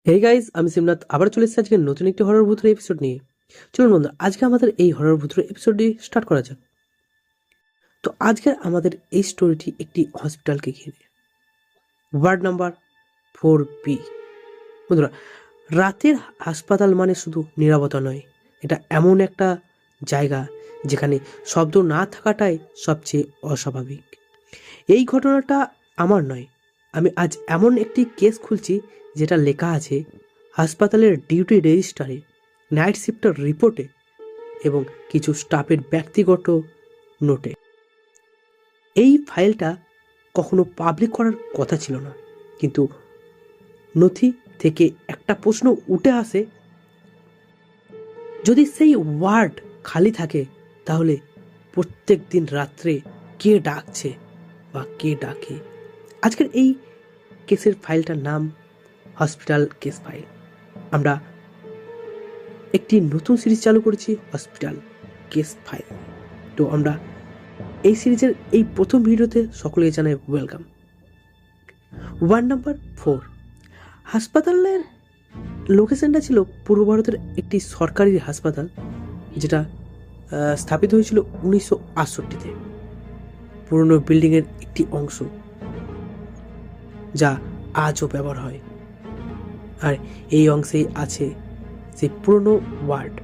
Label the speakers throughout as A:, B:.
A: Hey guys, আমি শিবনাথ আবার চলে এসেছি আজকে নতুন একটি হরর ভূতের এপিসোড নিয়ে। চলুন বন্ধু, আজকে আমাদের এই হরর ভূতের এপিসোডটি স্টার্ট করা যাক। তো আজকে আমাদের এই স্টোরিটি একটি হসপিটালকে ঘিরে। Ward number 4B। বন্ধুরা, রাতের হাসপাতাল মানে শুধু নীরবতা নয়, এটা এমন একটা জায়গা যেখানে শব্দ না থাকাটাই সবচেয়ে অস্বাভাবিক। এই ঘটনাটা আমার নয়, আমি আজ এমন একটি কেস খুলছি যেটা লেখা আছে হাসপাতালের ডিউটি রেজিস্টারে, নাইট শিফটের রিপোর্টে এবং কিছু স্টাফের ব্যক্তিগত নোটে। এই ফাইলটা কখনো পাবলিক করার কথা ছিল না, কিন্তু নথি থেকে একটা প্রশ্ন উঠে আসে, যদি সেই ওয়ার্ড খালি থাকে তাহলে প্রত্যেক দিন রাত্রে কে ডাকছে বা কে ডাকে? আজকের এই কেসের ফাইলটার নাম হসপিটাল কেস ফাইল। আমরা একটি নতুন সিরিজ চালু করেছি, হসপিটাল কেস ফাইল। তো আমরা এই সিরিজের এই প্রথম ভিডিওতে সকলকে জানাই ওয়েলকাম। Ward number 4। হাসপাতালের লোকেশনটা ছিল পূর্ব ভারতের একটি সরকারি হাসপাতাল, যেটা স্থাপিত হয়েছিল 1968-তে। পুরনো বিল্ডিংয়ের একটি অংশ যা আজও ব্যবহার হয়, আর এই অংশেই আছে সেই পুরনো ওয়ার্ড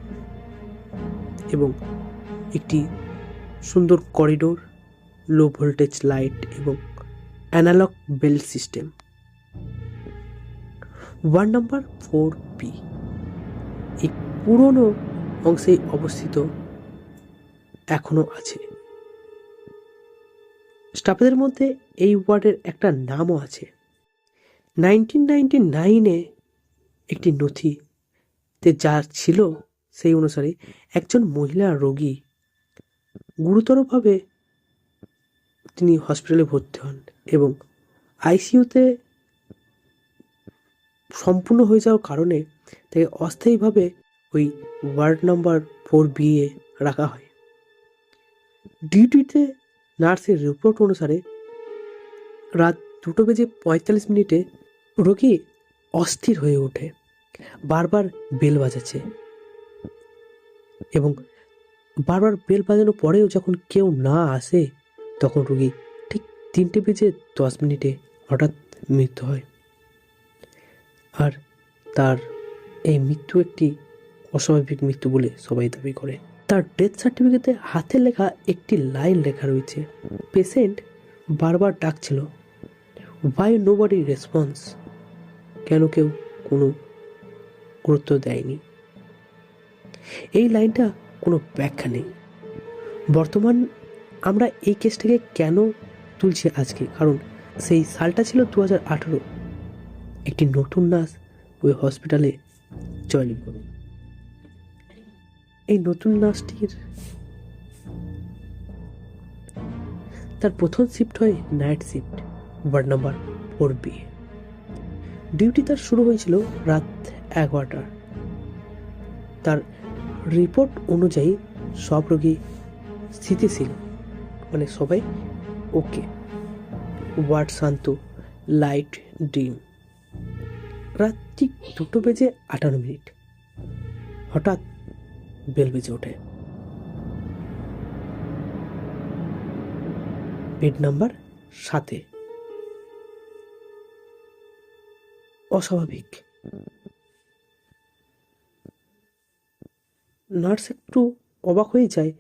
A: এবং একটি সুন্দর করিডোর, লো ভোল্টেজ লাইট এবং analog bell system. Ward number 4B এই পুরনো অংশে অবস্থিত এখনো আছে। স্টাফেদের মধ্যে এই ওয়ার্ডের একটা নামও আছে। 1999-এ একটি নথিতে যা ছিল সেই অনুসারে একজন মহিলা রোগী গুরুতরভাবে তিনি হসপিটালে ভর্তি হন এবং আইসিইউতে সম্পূর্ণ হয়ে যাওয়ার কারণে তাকে অস্থায়ীভাবে ওই ওয়ার্ড নাম্বার 4B এ রাখা হয়। ডিউটিতে নার্সের রিপোর্ট অনুসারে রাত 2:45 রোগী অস্থির হয়ে ওঠে, বারবার বেল বাজাচ্ছে এবং বারবার বেল বাজানোর পরেও যখন কেউ না আসে তখন রোগী ঠিক 3:10 হঠাৎ মৃত্যু হয়। আর তার এই মৃত্যু একটি অস্বাভাবিক মৃত্যু বলে সবাই দাবি করে। তার ডেথ সার্টিফিকেটে হাতে লেখা একটি লাইন লেখা রয়েছে, পেশেন্ট বারবার ডাকছিল, ওয়াই নোবডি রেসপন্স, কেন কেউ কোনো গুরুত্ব দেয়নি। এই লাইনটা কোনো ব্যাখ্যা নেই। বর্তমান আমরা এই কেসটাকে কেন তুলছি আজকে, কারণ সেই সালটা ছিল 2018। একটি নতুন নার্স ওই হসপিটালে জয়েন করে। এই নতুন নার্সটির তার প্রথম শিফট হয় night shift, ward number 4B। Duty তার শুরু হয়েছিল রাত 11টার। তার রিপোর্ট অনুযায়ী সব রোগী স্থিতিশীল, মানে সবাই ওকে, ওয়ার্ড শান্ত, লাইট ডিম। রাত ঠিক 2:58 হঠাৎ বেল বেজে ওঠে। বেড নাম্বার 7-এ। অস্বাভাবিক। নার্স একটু অবাক হয়ে যায়